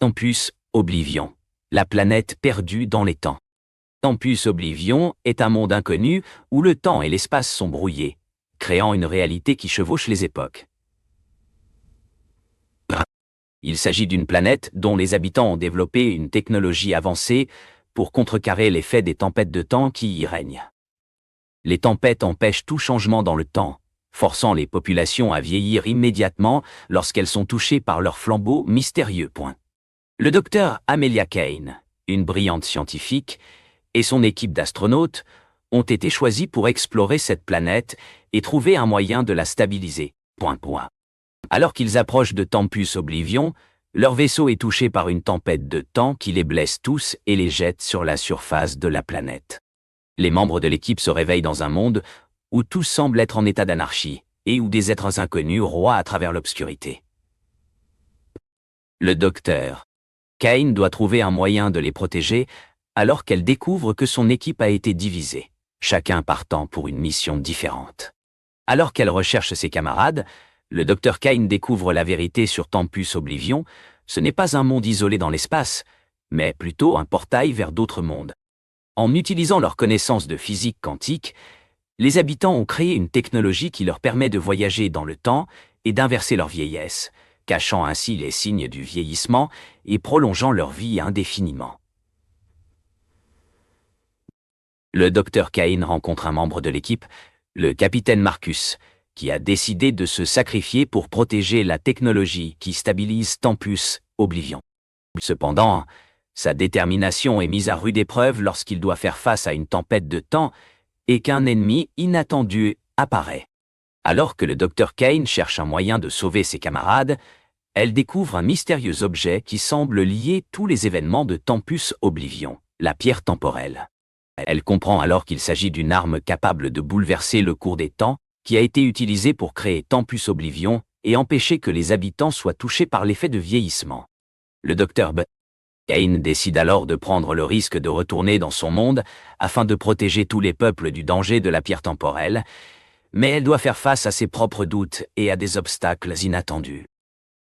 Tempus Oblivion, la planète perdue dans les temps. Tempus Oblivion est un monde inconnu où le temps et l'espace sont brouillés, créant une réalité qui chevauche les époques. Il s'agit d'une planète dont les habitants ont développé une technologie avancée pour contrecarrer l'effet des tempêtes de temps qui y règnent. Les tempêtes empêchent tout changement dans le temps, forçant les populations à vieillir immédiatement lorsqu'elles sont touchées par leur flambeau mystérieux. Le docteur Amelia Kane, une brillante scientifique, et son équipe d'astronautes ont été choisis pour explorer cette planète et trouver un moyen de la stabiliser. Alors qu'ils approchent de Tempus Oblivion, leur vaisseau est touché par une tempête de temps qui les blesse tous et les jette sur la surface de la planète. Les membres de l'équipe se réveillent dans un monde où tout semble être en état d'anarchie et où des êtres inconnus roient à travers l'obscurité. Le docteur Kane doit trouver un moyen de les protéger alors qu'elle découvre que son équipe a été divisée, chacun partant pour une mission différente. Alors qu'elle recherche ses camarades, le docteur Kane découvre la vérité sur Tempus Oblivion. Ce n'est pas un monde isolé dans l'espace, mais plutôt un portail vers d'autres mondes. En utilisant leurs connaissances de physique quantique, les habitants ont créé une technologie qui leur permet de voyager dans le temps et d'inverser leur vieillesse, cachant ainsi les signes du vieillissement et prolongeant leur vie indéfiniment. Le docteur Kane rencontre un membre de l'équipe, le capitaine Marcus, qui a décidé de se sacrifier pour protéger la technologie qui stabilise Tempus Oblivion. Cependant, sa détermination est mise à rude épreuve lorsqu'il doit faire face à une tempête de temps et qu'un ennemi inattendu apparaît. Alors que le docteur Kane cherche un moyen de sauver ses camarades, elle découvre un mystérieux objet qui semble lier tous les événements de Tempus Oblivion, la pierre temporelle. Elle comprend alors qu'il s'agit d'une arme capable de bouleverser le cours des temps, qui a été utilisée pour créer Tempus Oblivion et empêcher que les habitants soient touchés par l'effet de vieillissement. Le docteur Kane décide alors de prendre le risque de retourner dans son monde afin de protéger tous les peuples du danger de la pierre temporelle, mais elle doit faire face à ses propres doutes et à des obstacles inattendus.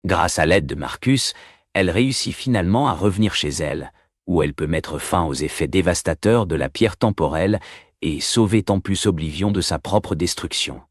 Grâce à l'aide de Marcus, elle réussit finalement à revenir chez elle, où elle peut mettre fin aux effets dévastateurs de la pierre temporelle et sauver Tempus Oblivion de sa propre destruction.